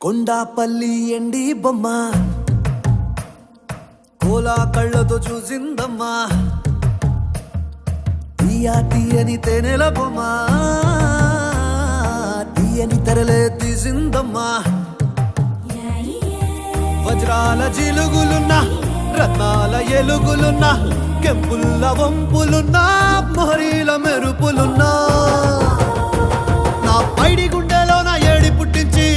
కొండాపల్లి ఎండి బొమ్మ కోలా కళ్ళతో చూసిందమ్మా తీయని తేనెల బొమ్మ తీయని తెరలే తీసిందమ్మా వజ్రాల జిలుగులున్నా రత్నాల ఎలుగులున్నా కెంపుల్ల వంపులున్నా మొహరీల మెరుపులున్నా నా పైడి